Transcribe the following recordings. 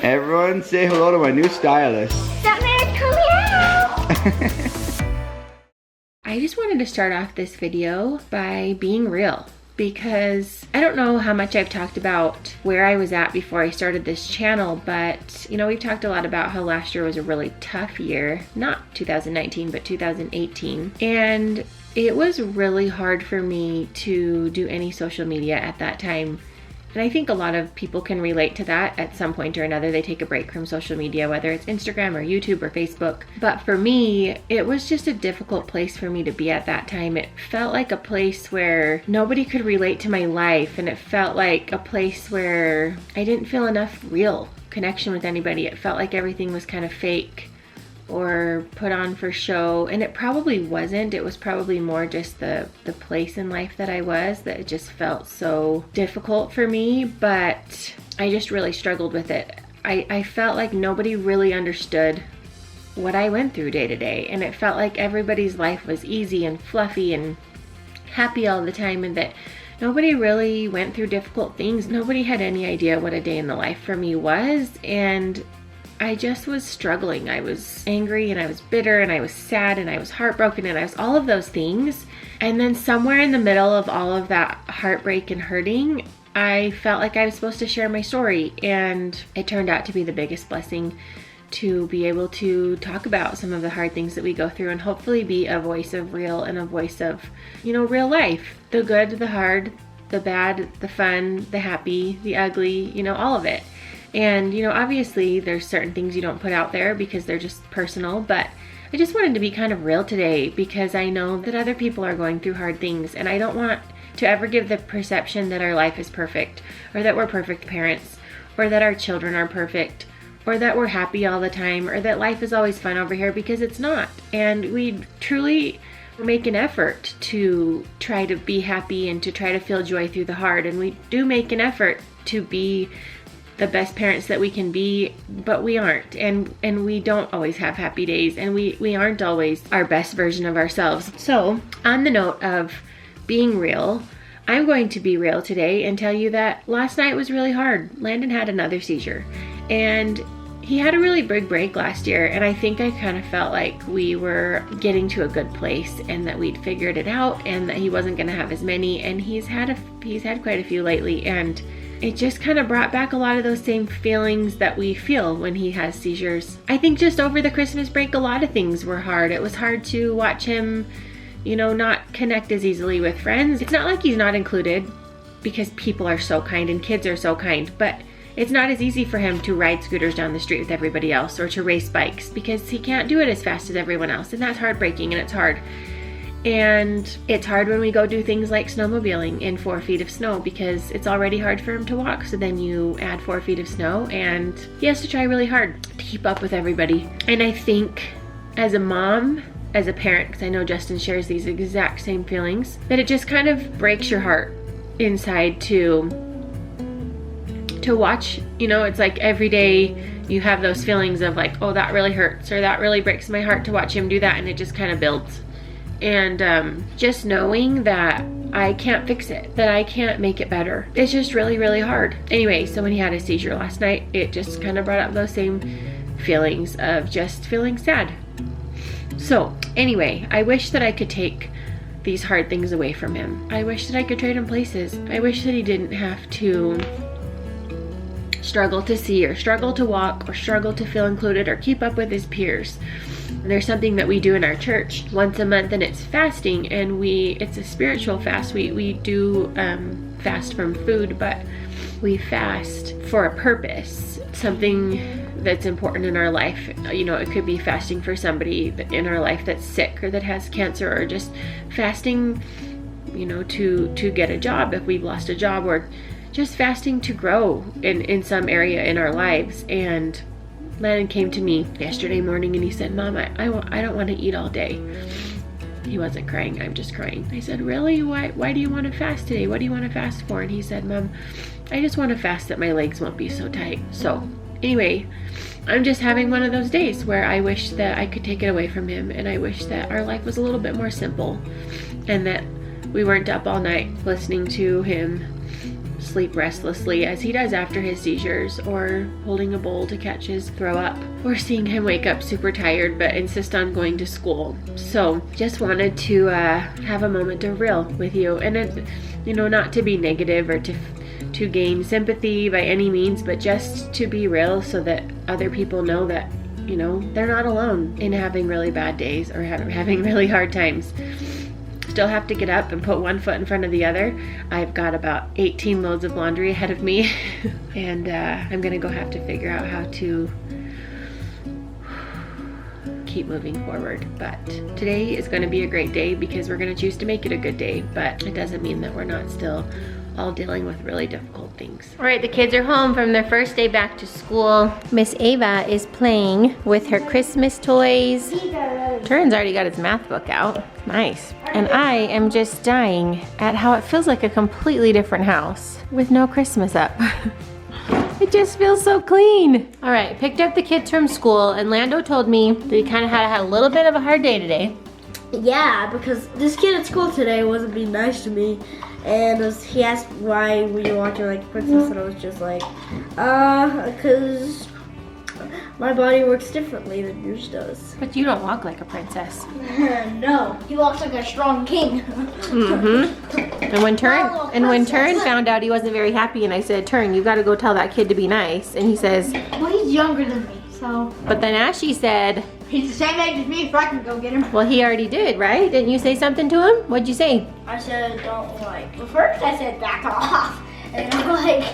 Everyone say hello to my new stylist. Summer's coming out! I just wanted to start off this video by being real, because I don't know how much I've talked about where I was at before I started this channel, but you know, we've talked a lot about how last year was a really tough year, not 2019, but 2018. And it was really hard for me to do any social media at that time. And I think a lot of people can relate to that at some point or another. They take a break from social media, whether it's Instagram or YouTube or Facebook. But for me, it was just a difficult place for me to be at that time. It felt like a place where nobody could relate to my life, and it felt like a place where I didn't feel enough real connection with anybody. It felt like everything was kind of fake or put on for show, and it probably wasn't. It was probably more just the place in life that I was, that it just felt so difficult for me. But I just really struggled with it. I felt like nobody really understood what I went through day to day, and it felt like everybody's life was easy and fluffy and happy all the time, and that nobody really went through difficult things. Nobody had any idea what a day in the life for me was, and I just was struggling. I was angry, and I was bitter, and I was sad, and I was heartbroken, and I was all of those things. And then somewhere in the middle of all of that heartbreak and hurting, I felt like I was supposed to share my story, and it turned out to be the biggest blessing to be able to talk about some of the hard things that we go through, and hopefully be a voice of real, and a voice of, you know, real life. The good, the hard, the bad, the fun, the happy, the ugly, you know, all of it. And, you know, obviously there's certain things you don't put out there because they're just personal, but I just wanted to be kind of real today because I know that other people are going through hard things, and I don't want to ever give the perception that our life is perfect, or that we're perfect parents, or that our children are perfect, or that we're happy all the time, or that life is always fun over here, because it's not. And we truly make an effort to try to be happy and to try to feel joy through the hard, and we do make an effort to be the best parents that we can be, but we aren't, and we don't always have happy days, and we aren't always our best version of ourselves. So on the note of being real, I'm going to be real today and tell you that last night was really hard. Landon had another seizure, and he had a really big break last year, and I think I kind of felt like we were getting to a good place and that we'd figured it out and that he wasn't going to have as many, and he's had quite a few lately, and it just kind of brought back a lot of those same feelings that we feel when he has seizures. I think just over the Christmas break, a lot of things were hard. It was hard to watch him, you know, not connect as easily with friends. It's not like he's not included, because people are so kind and kids are so kind, but it's not as easy for him to ride scooters down the street with everybody else, or to race bikes, because he can't do it as fast as everyone else, and that's heartbreaking, and it's hard. And it's hard when we go do things like snowmobiling in 4 feet of snow, because it's already hard for him to walk. So then you add 4 feet of snow, and he has to try really hard to keep up with everybody. And I think as a mom, as a parent, because I know Justin shares these exact same feelings, that it just kind of breaks your heart inside to watch. You know, it's like every day you have those feelings of like, oh, that really hurts, or that really breaks my heart to watch him do that, and it just kind of builds. And just knowing that I can't fix it, that I can't make it better, it's just really, really hard. Anyway, so when he had a seizure last night, it just kind of brought up those same feelings of just feeling sad. So anyway, I wish that I could take these hard things away from him. I wish that I could trade him places. I wish that he didn't have to struggle to see, or struggle to walk, or struggle to feel included, or keep up with his peers. There's something that we do in our church once a month, and it's fasting, and it's a spiritual fast. We do fast from food, but we fast for a purpose, something that's important in our life. You know, it could be fasting for somebody in our life that's sick, or that has cancer, or just fasting, you know, to get a job if we've lost a job, or just fasting to grow in some area in our lives. And Landon came to me yesterday morning and he said, Mom, I don't want to eat all day. He wasn't crying, I'm just crying. I said, really? Why do you want to fast today? What do you want to fast for? And he said, Mom, I just want to fast that my legs won't be so tight. So anyway, I'm just having one of those days where I wish that I could take it away from him, and I wish that our life was a little bit more simple, and that we weren't up all night listening to him sleep restlessly as he does after his seizures, or holding a bowl to catch his throw up, or seeing him wake up super tired but insist on going to school. So just wanted to have a moment of real with you, and it, you know, not to be negative or to gain sympathy by any means, but just to be real so that other people know that, you know, they're not alone in having really bad days or having really hard times. Still have to get up and put one foot in front of the other. I've got about 18 loads of laundry ahead of me and I'm gonna go have to figure out how to keep moving forward. But today is gonna be a great day because we're gonna choose to make it a good day, but it doesn't mean that we're not still all dealing with really difficult things. All right, the kids are home from their first day back to school. Miss Ava is playing with her Christmas toys. Turin's already got his math book out. Nice. And I am just dying at how it feels like a completely different house with no Christmas up. It just feels so clean. All right, picked up the kids from school, and Lando told me that he kind of had a little bit of a hard day today. Yeah, because this kid at school today wasn't being nice to me. And he asked why we were watching like Princess, and I was just like, because my body works differently than yours does. But you don't walk like a princess. No, he walks like a strong king. Mm-hmm. And when Turin found out, he wasn't very happy, and I said, Turin, you gotta go tell that kid to be nice. And he says, well, he's younger than me, so. But then Ashley said, he's the same age as me, so I can go get him. Well, he already did, right? Didn't you say something to him? What'd you say? I said, don't like. Well, first I said back off. And I'm like,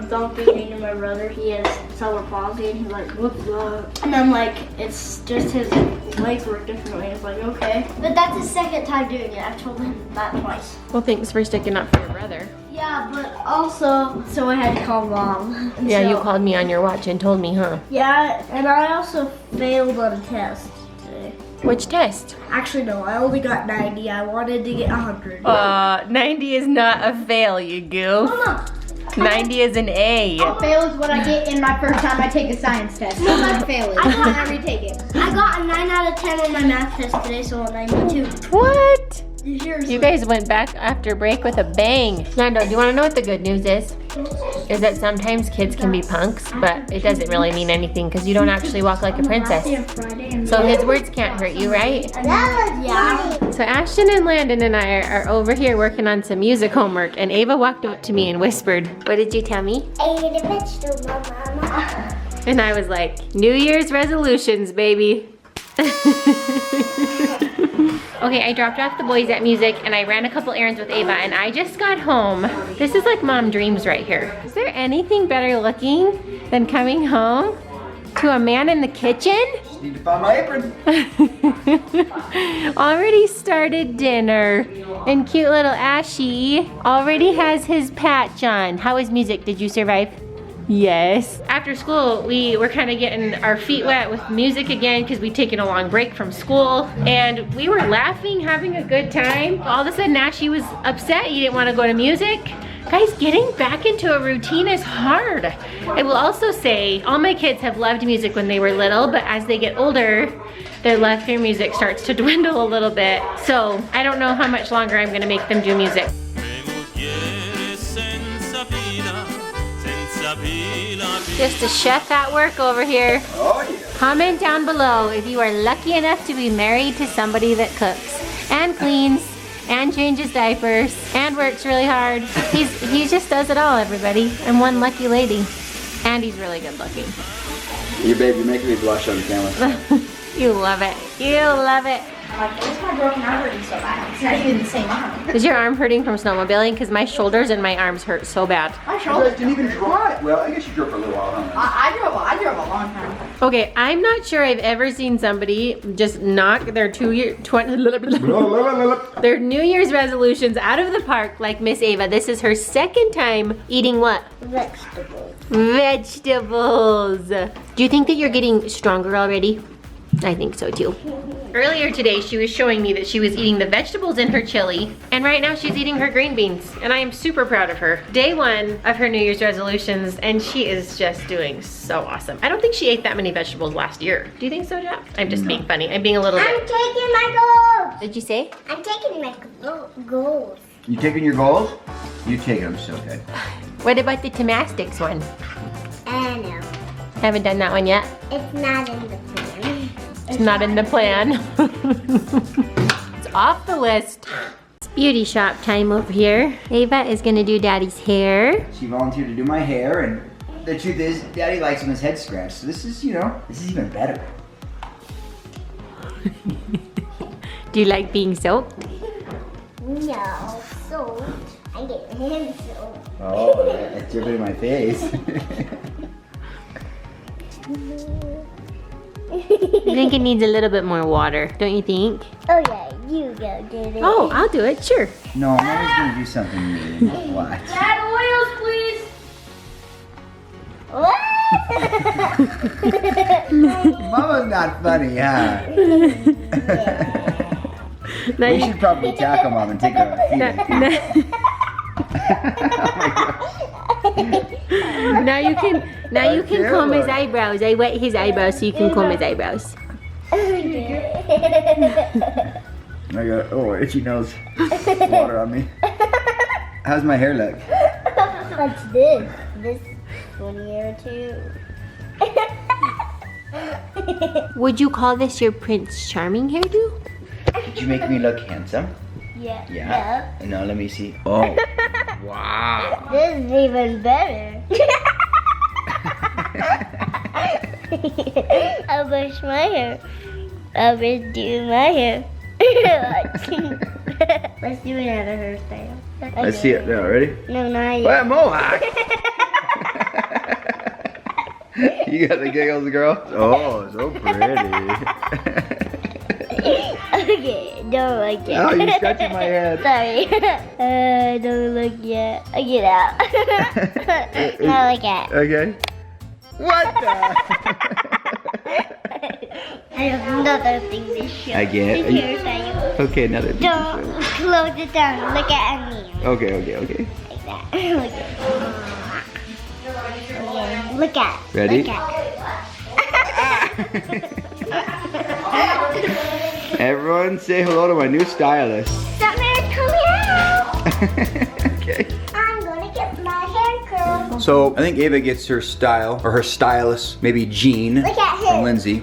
don't be mean to my brother. He has cerebral palsy. And he's like, what's up? And I'm like, it's just his legs work differently. It's like, okay. But that's the second time doing it. I've told him that twice. Well, thanks for sticking up for your brother. Yeah, but also, so I had to call Mom. And Yeah, so, you called me on your watch and told me, huh? Yeah, and I also failed on a test today. Which test? Actually, no, I only got 90. I wanted to get 100. 90 is not a fail, you goof. No. 90 is an A. Fail is what I get in my first time I take a science test. So that's fail is. I retake it. I got a 9 out of 10 on my math test today, so a 92. What? Seriously. You guys went back after break with a bang. Lando, do you want to know what the good news is? Is that sometimes kids can be punks, but it doesn't really mean anything because you don't actually walk like a princess. So his words can't hurt you, right? Yeah. So Ashton and Landon and I are over here working on some music homework, and Ava walked up to me and whispered, what did you tell me? I ate a vegetable, Mama. And I was like, New Year's resolutions, baby. Okay, I dropped off the boys at music and I ran a couple errands with Ava, and I just got home. This is like mom dreams right here. Is there anything better looking than coming home to a man in the kitchen? Just need to find my apron. Already started dinner, and cute little Ashy already has his patch on. How was music? Did you survive? Yes. After school, we were kind of getting our feet wet with music again because we'd taken a long break from school, and we were laughing, having a good time. All of a sudden, Ashy was upset. He didn't want to go to music. Guys, getting back into a routine is hard. I will also say, all my kids have loved music when they were little, but as they get older, their love for music starts to dwindle a little bit. So I don't know how much longer I'm gonna make them do music. Just a chef at work over here. Oh yeah. Comment down below if you are lucky enough to be married to somebody that cooks and cleans and changes diapers and works really hard. He just does it all, everybody. I'm one lucky lady. And he's really good looking. You babe, you're making me blush on camera. You love it. You love it. Like, what's my broken arm hurting so bad? It's not even the same arm. Is your arm hurting from snowmobiling? Because my shoulders and my arms hurt so bad. My You shoulder. guys didn't even drive. Well, I guess you drove for a little while, huh? I drove a long time. Okay, I'm not sure I've ever seen somebody just knock their their New Year's resolutions out of the park like Miss Ava. This is her second time eating what? Vegetables. Vegetables. Do you think that you're getting stronger already? I think so too. Earlier today, she was showing me that she was eating the vegetables in her chili, and right now she's eating her green beans, and I am super proud of her. Day one of her New Year's resolutions, and she is just doing so awesome. I don't think she ate that many vegetables last year. Do you think so, Jeff? I'm just being funny. I'm being a little I'm bit. taking my goals. Did you say? I'm taking my goals. You taking your goals? You taking them so good. What about the gymnastics one? No. Haven't done that one yet. It's not in the plan. It's not in the plan. It's off the list. It's beauty shop time over here. Ava is gonna do Daddy's hair. She volunteered to do my hair, and the truth is, Daddy likes when his head scratched. So this is, you know, this is even better. Do you like being soaked? No, so I get my hands soaked. Oh, that's dripping in my face. I think it needs a little bit more water, don't you think? Oh yeah, you go do it. Oh, I'll do it, sure. No, I'm always gonna do something mean. What? Add oils, please. What? Mama's not funny, huh? Now We you, should probably tackle Mom and take her on a feeding. now you can Okay, comb his look. eyebrows. I wet his eyebrows so you can comb his eyebrows. I got, oh, itchy nose. Water on me. How's my hair look? What's this? This 1 year or 2? Would you call this your Prince Charming hairdo? Did you make me look handsome? Yeah. Yeah. No, let me see. Oh. Wow. This is even better. I'll brush my hair. I'll do my hair. Let's do another hairstyle. Let's see it now. Ready? No, not yet. What, mohawk? You got the giggles, girl? Oh, so pretty. Okay, don't look yet. Oh, you're scratching my head. Sorry. Don't look yet. Get out. Not look at. Okay. What the? I have another thing to show. I get it. This hairstyle. Okay, another. Don't close it down. Look at me. Okay. Like that. Look at. Okay, look at. Ready? Look at. Everyone say hello to my new stylist. Summer's coming out. Okay. I'm gonna get my hair curled. So I think Ava gets her style, or her stylist, maybe Jean Look at him. from Lindsay.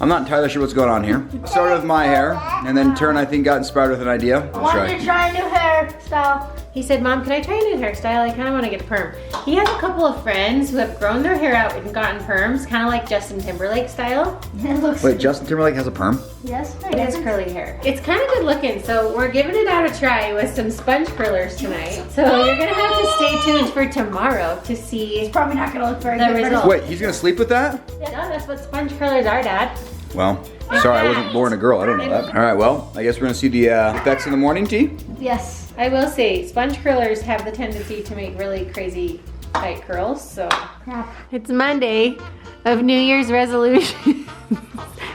I'm not entirely sure what's going on here. Started with my hair, and then Turn, I think, got inspired with an idea. Let's try. Try a new hairstyle. He said, Mom, can I try a new hairstyle? I kind of want to get a perm. He has a couple of friends who have grown their hair out and gotten perms, kind of like Justin Timberlake style. It looks. Wait, Justin Timberlake has a perm? Yes. It has curly hair. It's kind of good looking, so we're giving it out a try with some sponge curlers tonight. So you're gonna have to stay tuned for tomorrow to see Probably not gonna look very the good. result. Wait, he's gonna sleep with that? Yeah, that's what sponge curlers are, Dad. Well, sorry, I wasn't born a girl. I don't know that. All right, well, I guess we're gonna see the effects in the morning, T. Yes. I will say, sponge curlers have the tendency to make really crazy tight curls, so. Crap. It's Monday of New Year's resolution.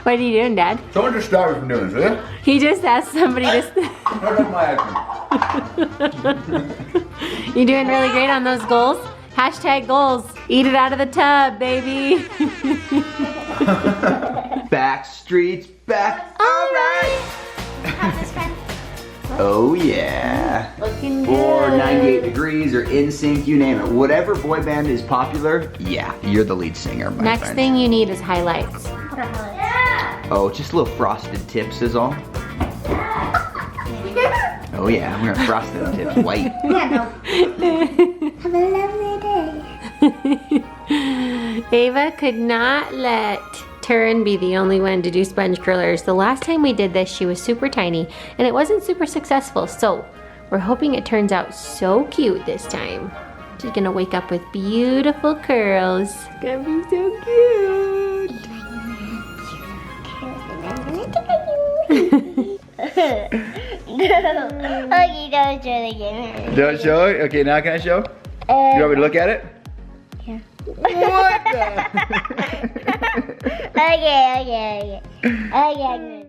What are you doing, Dad? Someone just stop me from doing this, will you? He just asked somebody to. Not on my action. You're doing really great on those goals. Hashtag goals. Eat it out of the tub, baby. Back streets back. All right. Oh yeah. Looking good. Or 98 Degrees or NSYNC, you name it. Whatever boy band is popular, yeah, you're the lead singer, my Next friend. thing you need is highlights. Oh, just little frosted tips is all. Oh yeah, I'm gonna frost them tips white. Have a lovely day. Ava could not let Turin be the only one to do sponge curlers. The last time we did this, she was super tiny and it wasn't super successful. So we're hoping it turns out so cute this time. She's gonna wake up with beautiful curls. It's gonna be so cute. Okay, don't show it again. Don't show it? Okay, now can I show? You want me to look at it? Yeah. What the? Okay. Okay, good.